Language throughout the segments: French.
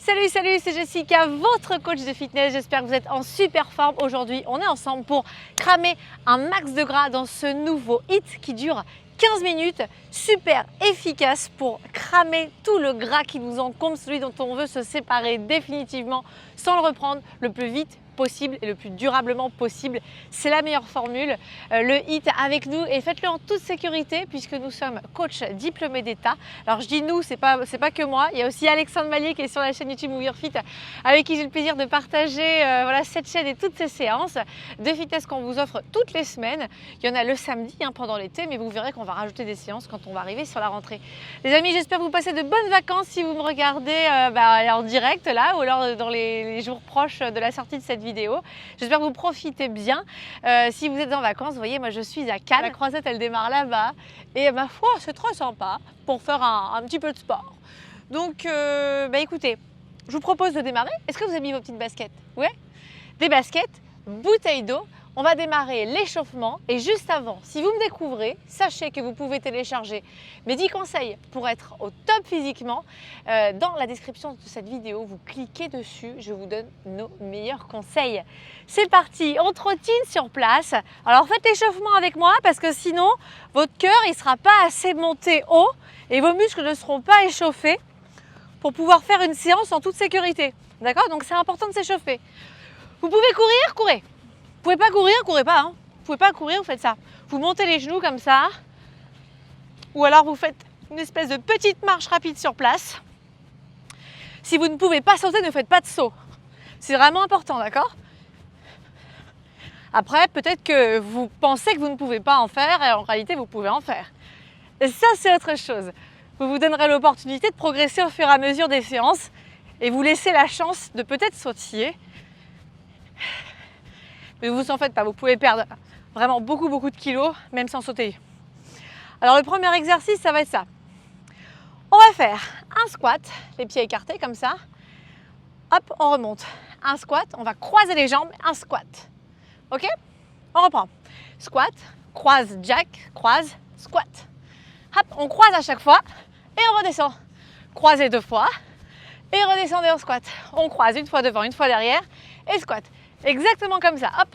Salut, c'est Jessica, votre coach de fitness. J'espère que vous êtes en super forme. Aujourd'hui, on est ensemble pour cramer un max de gras dans ce nouveau HIIT qui dure 15 minutes, super efficace pour cramer tout le gras qui vous encombre, celui dont on veut se séparer définitivement sans le reprendre le plus vite possible et le plus durablement possible. C'est la meilleure formule, le HIIT avec nous, et faites-le en toute sécurité puisque nous sommes coach diplômés d'État. Alors je dis nous, c'est pas que moi, il y a aussi Alexandre Mallier qui est sur la chaîne YouTube Move Your Fit avec qui j'ai le plaisir de partager cette chaîne et toutes ces séances de fitness qu'on vous offre toutes les semaines. Il y en a le samedi pendant l'été, mais vous verrez qu'on va rajouter des séances quand on va arriver sur la rentrée. Les amis, j'espère que vous passez de bonnes vacances si vous me regardez en direct là ou alors dans les jours proches de la sortie de cette vidéo. J'espère que vous profitez bien. Si vous êtes en vacances, vous voyez, moi je suis à Cannes. La croisette, elle démarre là-bas. Et ma foi, c'est trop sympa pour faire un petit peu de sport. Donc, écoutez, je vous propose de démarrer. Est-ce que vous avez mis vos petites baskets? Ouais. Des baskets, bouteille d'eau. On va démarrer l'échauffement et juste avant, si vous me découvrez, sachez que vous pouvez télécharger mes 10 conseils pour être au top physiquement. Dans la description de cette vidéo, vous cliquez dessus, je vous donne nos meilleurs conseils. C'est parti, on trottine sur place. Alors faites l'échauffement avec moi parce que sinon, votre cœur ne sera pas assez monté haut et vos muscles ne seront pas échauffés pour pouvoir faire une séance en toute sécurité. D'accord? Donc c'est important de s'échauffer. Vous pouvez courir, courez. Vous pouvez pas courir, courez pas. Vous pouvez pas courir, vous faites ça. Vous montez les genoux comme ça. Ou alors vous faites une espèce de petite marche rapide sur place. Si vous ne pouvez pas sauter, ne faites pas de saut. C'est vraiment important, d'accord? Après, peut-être que vous pensez que vous ne pouvez pas en faire et en réalité, vous pouvez en faire. Et ça, c'est autre chose. Vous vous donnerez l'opportunité de progresser au fur et à mesure des séances et vous laissez la chance de peut-être sautiller. Mais vous en faites pas, vous pouvez perdre vraiment beaucoup de kilos, même sans sauter. Alors le premier exercice, ça va être ça. On va faire un squat, les pieds écartés comme ça. Hop, on remonte. Un squat, on va croiser les jambes, un squat. Ok? On reprend. Squat, croise, jack, croise, squat. Hop, on croise à chaque fois et on redescend. Croisez 2 fois et redescendez en squat. On croise une fois devant, une fois derrière et squat. Exactement comme ça, hop,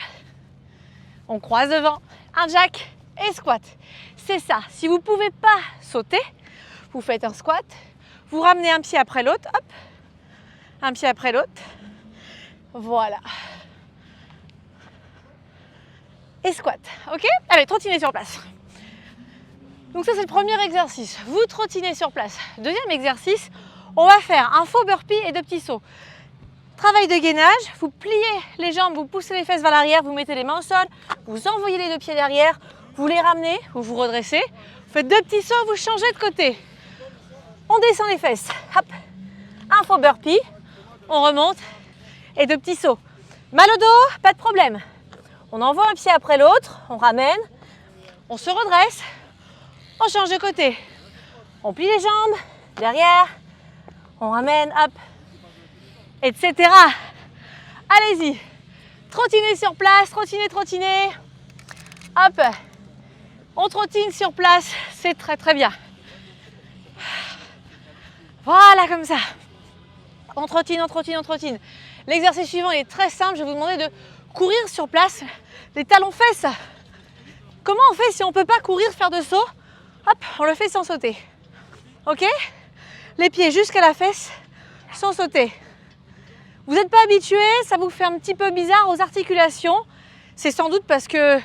on croise devant, un jack et squat. C'est ça, si vous ne pouvez pas sauter, vous faites un squat, vous ramenez un pied après l'autre, hop, un pied après l'autre, voilà. Et squat, ok? Allez, trottinez sur place. Donc ça c'est le premier exercice, vous trottinez sur place. Deuxième exercice, on va faire un faux burpee et 2 petits sauts. Travail de gainage, vous pliez les jambes, vous poussez les fesses vers l'arrière, vous mettez les mains au sol, vous envoyez les 2 pieds derrière, vous les ramenez, vous redressez, vous faites 2 petits sauts, vous changez de côté. On descend les fesses, hop, un faux burpee, on remonte et 2 petits sauts. Mal au dos, pas de problème. On envoie un pied après l'autre, on ramène, on se redresse, on change de côté. On plie les jambes, derrière, on ramène, hop, etc. Allez-y, trottinez sur place, trottinez. Hop, on trottine sur place, c'est très bien. Voilà, comme ça. On trottine. L'exercice suivant est très simple, je vais vous demander de courir sur place, les talons fesses. Comment on fait si on ne peut pas courir, faire de saut? Hop, on le fait sans sauter. Ok? Les pieds jusqu'à la fesse, sans sauter. Vous n'êtes pas habitué, ça vous fait un petit peu bizarre aux articulations. C'est sans doute parce que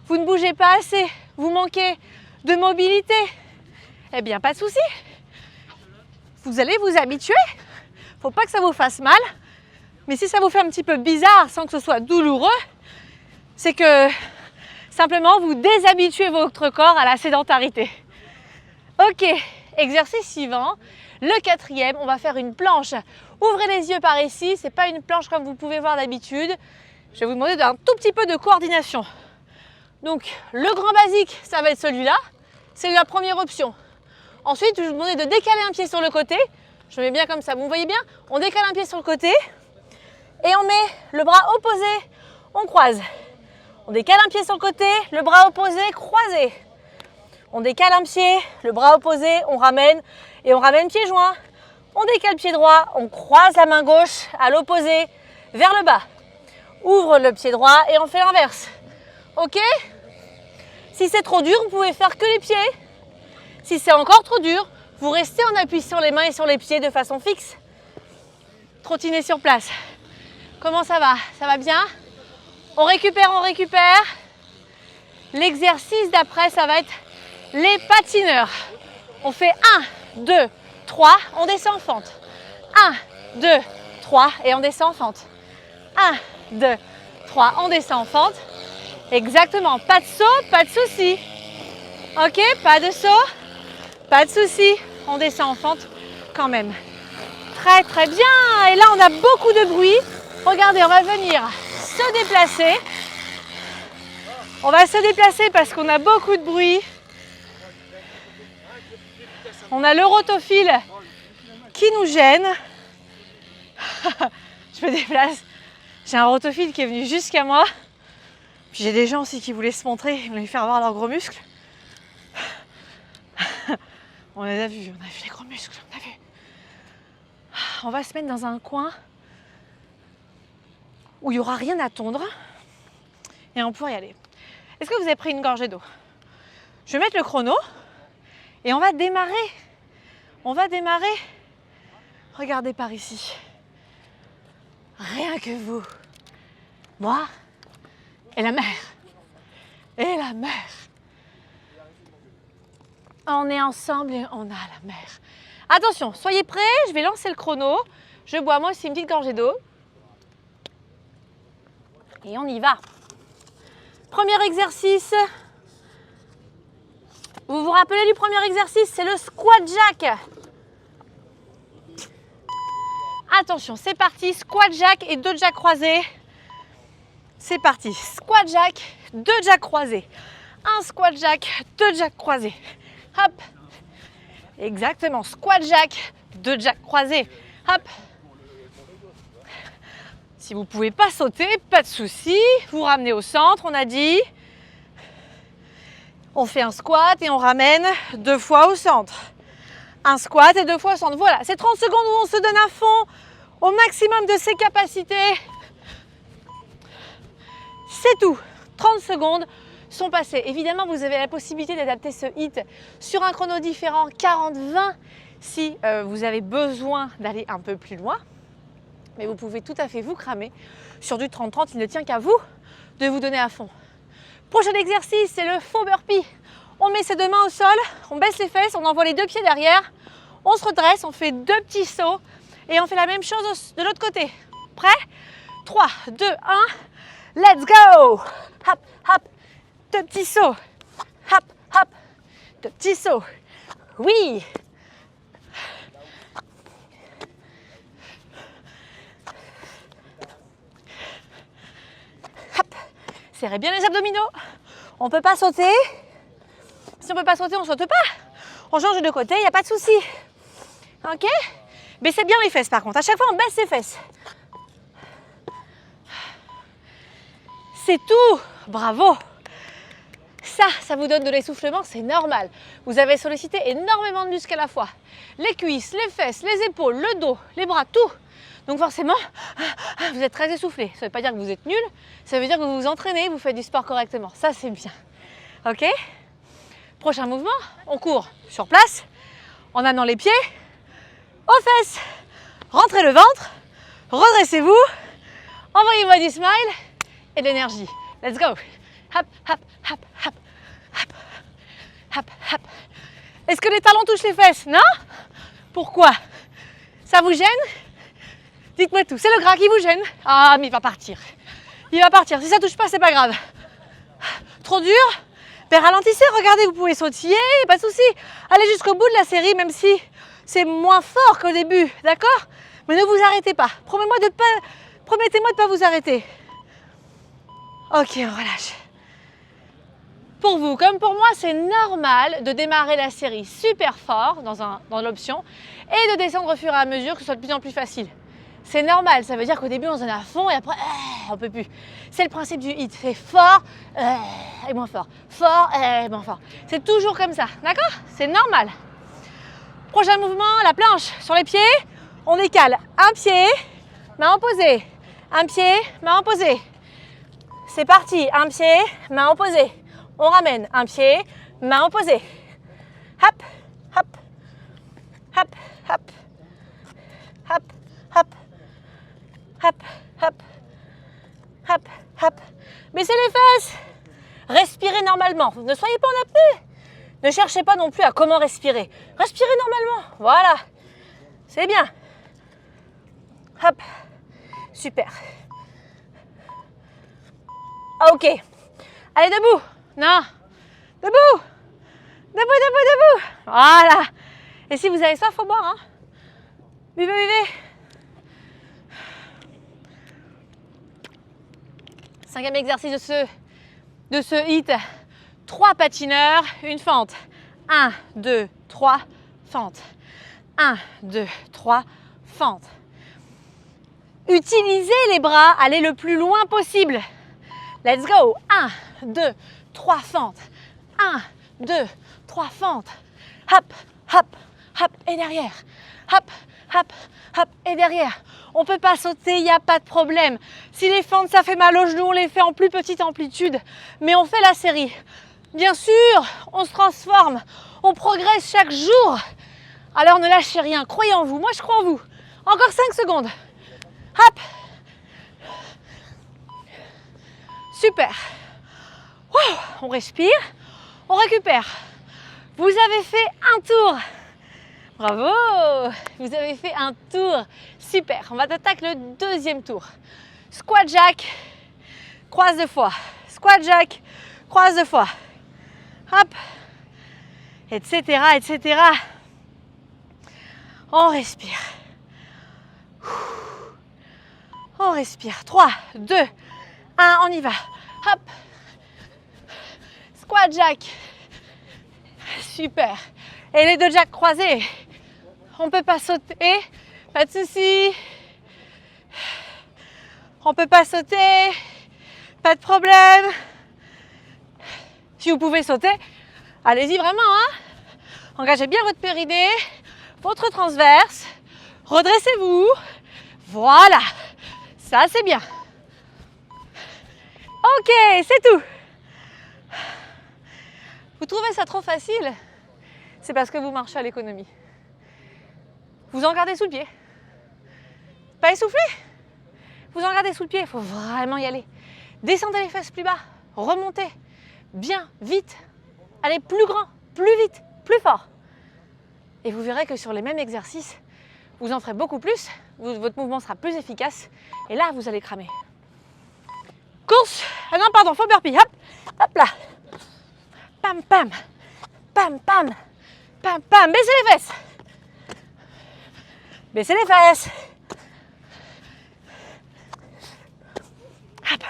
vous ne bougez pas assez, vous manquez de mobilité. Eh bien, pas de souci. Vous allez vous habituer. Il ne faut pas que ça vous fasse mal. Mais si ça vous fait un petit peu bizarre sans que ce soit douloureux, c'est que simplement vous déshabituez votre corps à la sédentarité. Ok, exercice suivant. Le 4e, on va faire une planche. Ouvrez les yeux par ici, ce n'est pas une planche comme vous pouvez voir d'habitude. Je vais vous demander un tout petit peu de coordination. Donc, le grand basique, ça va être celui-là. C'est la première option. Ensuite, je vais vous demander de décaler un pied sur le côté. Je mets bien comme ça, vous me voyez bien? On décale un pied sur le côté et on met le bras opposé, on croise. On décale un pied sur le côté, le bras opposé, croisé. On décale un pied, le bras opposé, on ramène et on ramène pieds joints. On décale le pied droit, on croise la main gauche à l'opposé, vers le bas. Ouvre le pied droit et on fait l'inverse. Ok? Si c'est trop dur, vous pouvez faire que les pieds. Si c'est encore trop dur, vous restez en appui sur les mains et sur les pieds de façon fixe. Trottiner sur place. Comment ça va? Ça va bien? On récupère, on récupère. L'exercice d'après, ça va être les patineurs. On fait 1, 2, 3, on descend en fente. 1, 2, 3 et on descend en fente. 1, 2, 3, on descend en fente. Exactement, pas de saut, pas de souci. Ok, pas de saut, pas de souci. On descend en fente quand même. Très très bien. Et là, on a beaucoup de bruit. Regardez, on va venir se déplacer. On va se déplacer parce qu'on a beaucoup de bruit. On a le rotophile qui nous gêne. Je me déplace. J'ai un rotophile qui est venu jusqu'à moi. Puis j'ai des gens aussi qui voulaient se montrer, ils voulaient faire voir leurs gros muscles. On les a vus, on a vu les gros muscles, on a vu. On va se mettre dans un coin où il n'y aura rien à tondre et on pourra y aller. Est-ce que vous avez pris une gorgée d'eau? Je vais mettre le chrono et on va démarrer. On va démarrer. Regardez par ici. Rien que vous. Moi et la mer. Et la mer. On est ensemble et on a la mer. Attention, soyez prêts, je vais lancer le chrono. Je bois moi aussi une petite gorgée d'eau. Et on y va. Premier exercice. Vous vous rappelez du premier exercice? C'est le squat jack. Attention, c'est parti. Squat jack et 2 jacks croisés. C'est parti. Squat jack, 2 jacks croisés. Un squat jack, 2 jacks croisés. Hop. Exactement. Squat jack, 2 jacks croisés. Hop. Si vous ne pouvez pas sauter, pas de souci. Vous ramenez au centre, on a dit. On fait un squat et on ramène 2 fois au centre. Un squat et 2 fois au centre. Voilà, c'est 30 secondes où on se donne à fond, au maximum de ses capacités. C'est tout. 30 secondes sont passées. Évidemment, vous avez la possibilité d'adapter ce HIIT sur un chrono différent, 40-20, si vous avez besoin d'aller un peu plus loin. Mais vous pouvez tout à fait vous cramer sur du 30-30. Il ne tient qu'à vous de vous donner à fond. Prochain exercice, c'est le faux burpee. On met ses 2 mains au sol, on baisse les fesses, on envoie les 2 pieds derrière, on se redresse, on fait 2 petits sauts et on fait la même chose de l'autre côté. Prêt? 3, 2, 1, let's go! Hop, hop, 2 petits sauts. Hop, hop, 2 petits sauts. Oui! Hop, serrez bien les abdominaux. On ne peut pas sauter. Si on ne peut pas sauter, on ne saute pas. On change de côté, il n'y a pas de souci. Ok? Baissez bien les fesses par contre. À chaque fois, on baisse les fesses. C'est tout. Bravo. Ça vous donne de l'essoufflement, c'est normal. Vous avez sollicité énormément de muscles à la fois. Les cuisses, les fesses, les épaules, le dos, les bras, tout. Donc forcément, vous êtes très essoufflé. Ça ne veut pas dire que vous êtes nul, ça veut dire que vous vous entraînez, vous faites du sport correctement. Ça, c'est bien. Ok? Prochain mouvement, on court sur place, en amenant les pieds aux fesses. Rentrez le ventre, redressez-vous, envoyez-moi du smile et de l'énergie. Let's go. Hop, hop, hop, hop, hop, hop, hop. Est-ce que les talons touchent les fesses? Non? Pourquoi? Ça vous gêne? Dites-moi tout. C'est le gras qui vous gêne? Ah, mais il va partir. Il va partir. Si ça touche pas, c'est pas grave. Trop dur? Ben ralentissez, regardez, vous pouvez sautiller, pas de souci. Allez jusqu'au bout de la série, même si c'est moins fort qu'au début, d'accord? Mais ne vous arrêtez pas. Promettez-moi de ne pas vous arrêter. Ok, on relâche. Pour vous, comme pour moi, c'est normal de démarrer la série super fort dans l'option et de descendre au fur et à mesure que ce soit de plus en plus facile. C'est normal, ça veut dire qu'au début on se donne à fond et après on peut plus. C'est le principe du HIIT, c'est fort et moins fort, fort et moins fort. C'est toujours comme ça, d'accord? C'est normal. Prochain mouvement, la planche sur les pieds. On décale un pied, main opposée. Un pied, main opposée. C'est parti. Un pied, main opposée. On ramène. Un pied, main opposée. Hop, hop, hop, hop, hop, hop, hop, hop, hop, hop. Baissez les fesses. Respirez normalement. Ne soyez pas en apnée. Ne cherchez pas non plus à comment respirer. Respirez normalement. Voilà. C'est bien. Hop. Super. Ok. Allez, debout. Non. Debout. Debout, debout, debout. Voilà. Et si vous avez soif, il faut boire. Hein. Buvez, buvez. 5e exercice de ce hit. 3 patineurs, une fente. 1, 2, 3, fente. 1, 2, 3, fente. Utilisez les bras, allez le plus loin possible. Let's go. 1, 2, 3 fentes. 1, 2, 3 fentes. Hop, hop, hop et derrière. Hop, hop, hop et derrière. On ne peut pas sauter, il n'y a pas de problème. Si les fentes, ça fait mal aux genoux, on les fait en plus petite amplitude. Mais on fait la série. Bien sûr, on se transforme. On progresse chaque jour. Alors ne lâchez rien. Croyez en vous. Moi, je crois en vous. Encore 5 secondes. Hop. Super. Wow. On respire. On récupère. Vous avez fait un tour. Bravo. Vous avez fait un tour. Super. On va attaquer le 2e tour. Squat jack. Croise 2 fois. Squat jack. Croise 2 fois. Hop. Etc. etc. On respire. On respire. 3, 2, 1, on y va. Hop. Squat jack. Super. Et les 2 jacks croisés. On ne peut pas sauter. Pas de souci. On ne peut pas sauter. Pas de problème. Si vous pouvez sauter, allez-y vraiment. Hein. Engagez bien votre périnée, votre transverse. Redressez-vous. Voilà. Ça, c'est bien. Ok, c'est tout. Vous trouvez ça trop facile? C'est parce que vous marchez à l'économie. Vous en gardez sous le pied. Pas essoufflé? Vous en gardez sous le pied, il faut vraiment y aller. Descendez les fesses plus bas, remontez. Bien, vite. Allez plus grand, plus vite, plus fort. Et vous verrez que sur les mêmes exercices, vous en ferez beaucoup plus, votre mouvement sera plus efficace. Et là, vous allez cramer. Course. Ah non, pardon, faux burpee. Hop, hop là. Pam, pam. Pam, pam. Pam, pam. Baissez les fesses. Baissez les fesses. Hop.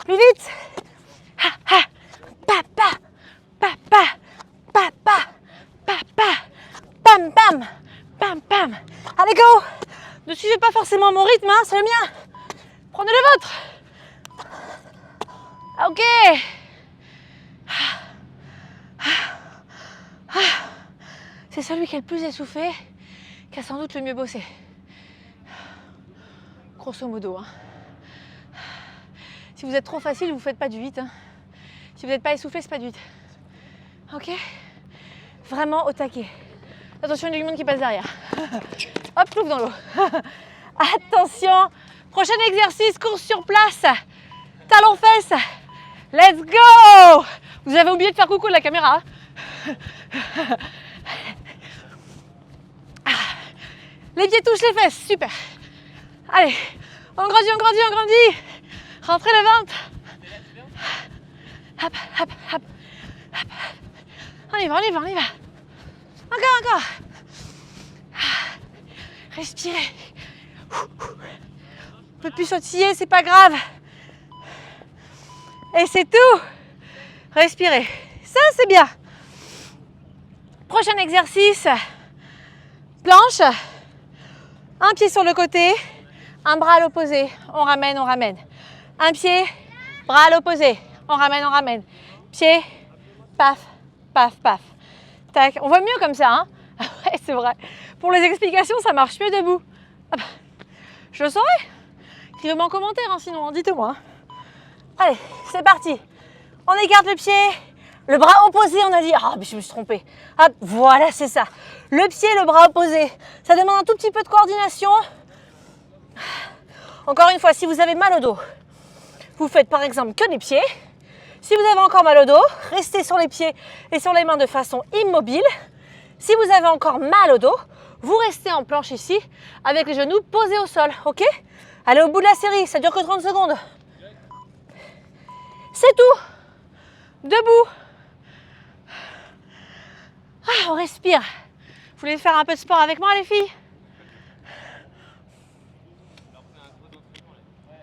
Plus vite. Ha, ha. Papa. Papa. Papa. Papa. Pam, pam. Pam, pam. Allez, go. Ne suivez pas forcément mon rythme, hein, c'est le mien. Prenez le vôtre. Ok. C'est celui qui est le plus essoufflé qui a sans doute le mieux bossé. Grosso modo. Hein. Si vous êtes trop facile, vous ne faites pas du 8. Hein. Si vous n'êtes pas essoufflé, c'est pas du 8. Ok. Vraiment au taquet. Attention, il y a du monde qui passe derrière. Hop, plouf dans l'eau. Attention. Prochain exercice, course sur place. Talons fesses. Let's go. Vous avez oublié de faire coucou de la caméra. Les pieds touchent les fesses. Super. Allez. On grandit, on grandit, on grandit. Rentrez le ventre. Hop, hop, hop. Hop. On y va, on y va, on y va. Encore, encore. Respirez. On peut plus sautiller, c'est pas grave. Et c'est tout. Respirez. Ça, c'est bien. Prochain exercice. Planche. Un pied sur le côté. Un bras à l'opposé. On ramène, on ramène. Un pied, bras à l'opposé. On ramène, on ramène. Pied, paf, paf, paf. Tac. On voit mieux comme ça, hein? Ouais, c'est vrai. Pour les explications, ça marche mieux debout. Ah bah, je le saurai. Écrivez-moi en commentaire, hein, sinon, dites-moi. Allez, c'est parti. On écarte le pied, le bras opposé, on a dit. Ah, mais je me suis trompée. Hop, voilà, c'est ça. Le pied, le bras opposé. Ça demande un tout petit peu de coordination. Encore une fois, si vous avez mal au dos, vous faites par exemple que les pieds. Si vous avez encore mal au dos, restez sur les pieds et sur les mains de façon immobile. Si vous avez encore mal au dos, vous restez en planche ici avec les genoux posés au sol, ok? Allez au bout de la série, ça dure que 30 secondes. C'est tout. Debout. Ah, on respire. Vous voulez faire un peu de sport avec moi, les filles?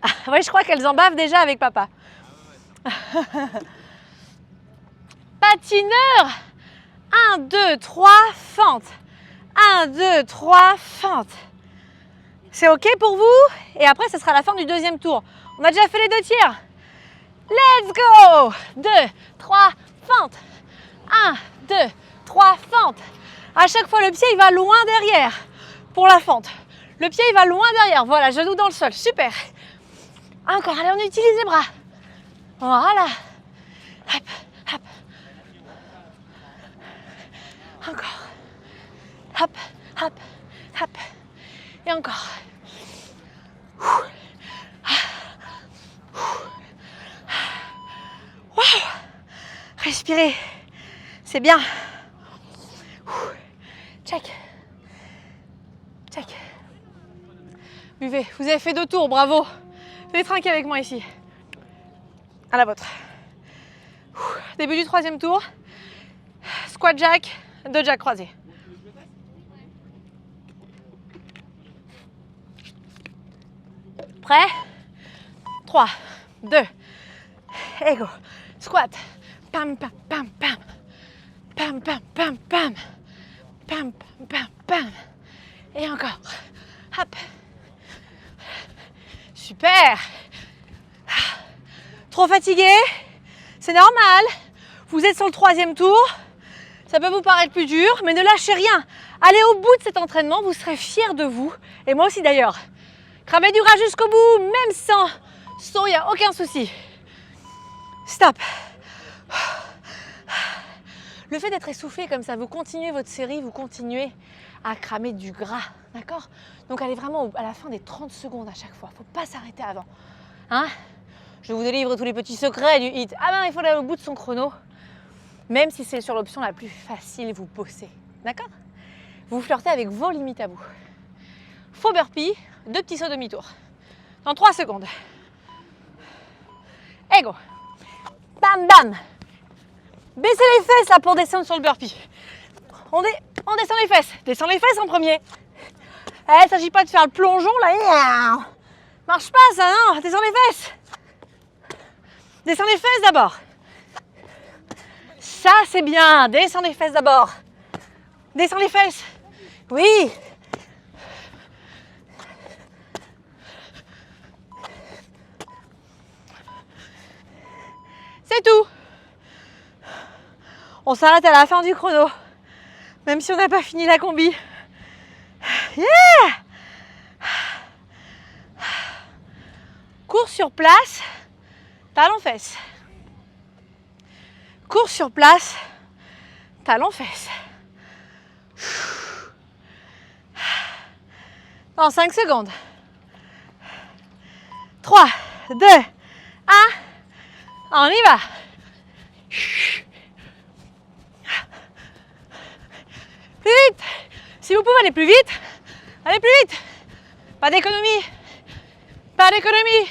Ah, oui, je crois qu'elles en bavent déjà avec papa. Patineur. 1, 2, 3, fente. 1, 2, 3, fente. C'est ok pour vous? Et après, ce sera la fin du deuxième tour. On a déjà fait les 2 tiers. Let's go! 2, 3, fente. 1, 2, 3, fente. À chaque fois, le pied, il va loin derrière pour la fente. Le pied, il va loin derrière. Voilà, genou dans le sol. Super. Encore. Allez, on utilise les bras. Voilà. Hop, hop. Encore. Hop, hop, hop. Et encore. Waouh! Respirez. C'est bien. Check. Check. Buvez. Vous avez fait 2 tours, bravo. Venez trinquer avec moi ici. À la vôtre. Début du 3e tour. Squat jack, 2 jacks croisés. Prêt? 3, 2, et go. Squat. Pam, pam, pam, pam. Pam, pam, pam, pam. Pam, pam, pam, pam. Et encore. Hop. Super. Trop fatigué? C'est normal. Vous êtes sur le 3e tour. Ça peut vous paraître plus dur, mais ne lâchez rien. Allez au bout de cet entraînement, vous serez fiers de vous. Et moi aussi d'ailleurs. Cramez du gras jusqu'au bout, même sans saut, il n'y a aucun souci. Stop. Le fait d'être essoufflé comme ça, vous continuez votre série, vous continuez à cramer du gras, d'accord? Donc allez vraiment à la fin des 30 secondes à chaque fois, il ne faut pas s'arrêter avant. Hein? Je vous délivre tous les petits secrets du HIIT. Ah ben, il faut aller au bout de son chrono, même si c'est sur l'option la plus facile, vous bossez, d'accord? Vous flirtez avec vos limites à vous. Faux burpee, 2 petits sauts demi-tour. Dans 3 secondes. Et go. Bam, bam. Baissez les fesses là pour descendre sur le burpee. On descend les fesses. Descends les fesses en premier. Il ne s'agit pas de faire le plongeon là. Marche pas ça, non. Descends les fesses. Descends les fesses d'abord. Ça c'est bien. Descends les fesses d'abord. Descends les fesses. Oui. C'est tout. On s'arrête à la fin du chrono, même si on n'a pas fini la combi. Yeah! Cours sur place, talons-fesses. Cours sur place, talons-fesses. Dans 5 secondes. 3, 2, 1. On y va. Plus vite. Si vous pouvez aller plus vite, allez plus vite. Pas d'économie. Pas d'économie.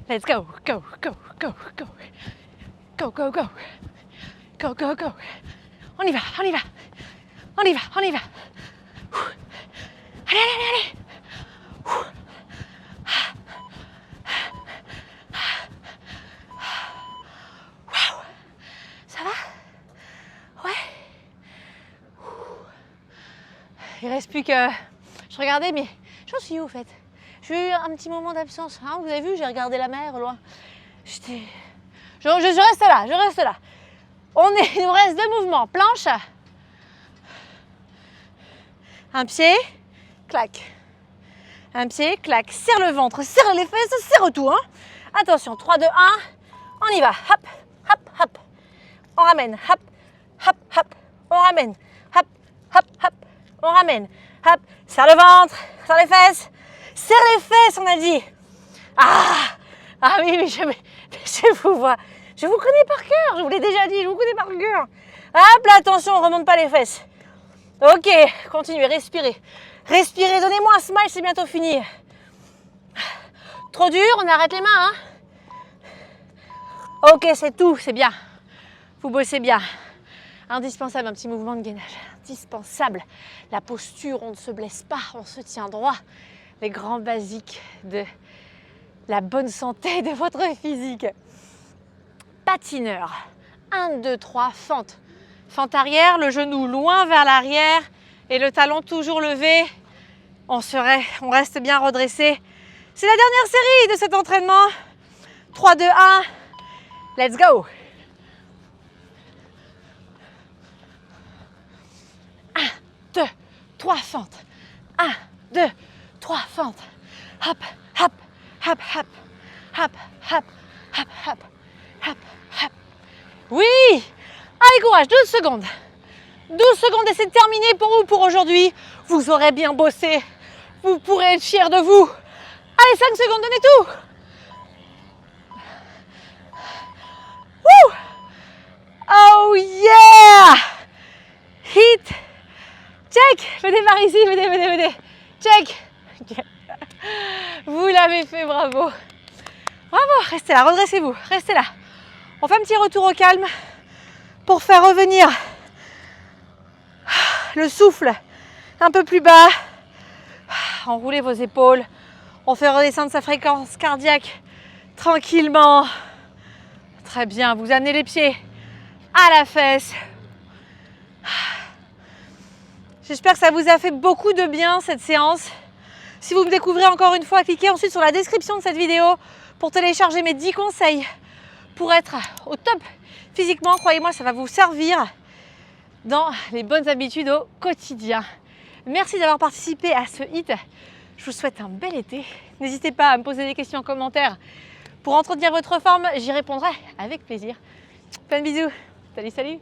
Let's go, go, go, go, go. Go, go, go. Go, go, go. On y va, on y va. On y va, on y va. Allez, allez, allez, allez. Waouh. Ça va? Ouais. Il reste plus que... Je regardais, mais je suis où au fait? J'ai eu un petit moment d'absence. Hein, vous avez vu, j'ai regardé la mer au loin. Je reste là, je reste là. Il nous reste 2 mouvements. Planche. Un pied, clac. Un pied, clac. Serre le ventre, serre les fesses, serre tout. Hein. Attention, 3, 2, 1. On y va. Hop, hop, hop. On ramène. Hop, hop, hop. On ramène. Hop, hop, hop. On ramène. Hop. Serre le ventre, serre les fesses. Serre les fesses, on a dit. Ah oui, mais je vous vois. Je vous connais par cœur. Je vous l'ai déjà dit, je vous connais par cœur. Hop là, attention, on ne remonte pas les fesses. Ok, continuez, respirez. Respirez, donnez-moi un smile, c'est bientôt fini. Trop dur, on arrête les mains. Hein. Ok, c'est tout, c'est bien. Vous bossez bien. Indispensable, un petit mouvement de gainage. Indispensable. La posture, on ne se blesse pas, on se tient droit. Les grands basiques de la bonne santé de votre physique. Patineur. 1, 2, 3, fente. Fente arrière, le genou loin vers l'arrière et le talon toujours levé. On reste bien redressé. C'est la dernière série de cet entraînement. 3, 2, 1. Let's go. 1, 2, 3 fentes. 1, 2, 3 fentes. Hop, hop, hop, hop, hop, hop, hop, hop, hop, hop. Oui. Allez, courage, 12 secondes. 12 secondes et c'est terminé pour vous pour aujourd'hui. Vous aurez bien bossé. Vous pourrez être fiers de vous. Allez, 5 secondes, donnez tout. Woo! Oh yeah! Hit. Check. Venez par ici, venez. Check. Okay. Vous l'avez fait, bravo. Bravo, restez là, redressez-vous, restez là. On fait un petit retour au calme pour faire revenir le souffle un peu plus bas. Enroulez vos épaules. On fait redescendre sa fréquence cardiaque tranquillement. Très bien, vous amenez les pieds à la fesse. J'espère que ça vous a fait beaucoup de bien cette séance. Si vous me découvrez encore une fois, cliquez ensuite sur la description de cette vidéo pour télécharger mes 10 conseils pour être au top physiquement. Croyez-moi, ça va vous servir dans les bonnes habitudes au quotidien. Merci d'avoir participé à ce hit. Je vous souhaite un bel été. N'hésitez pas à me poser des questions en commentaire pour entretenir votre forme. J'y répondrai avec plaisir. Plein de bisous. Salut, salut.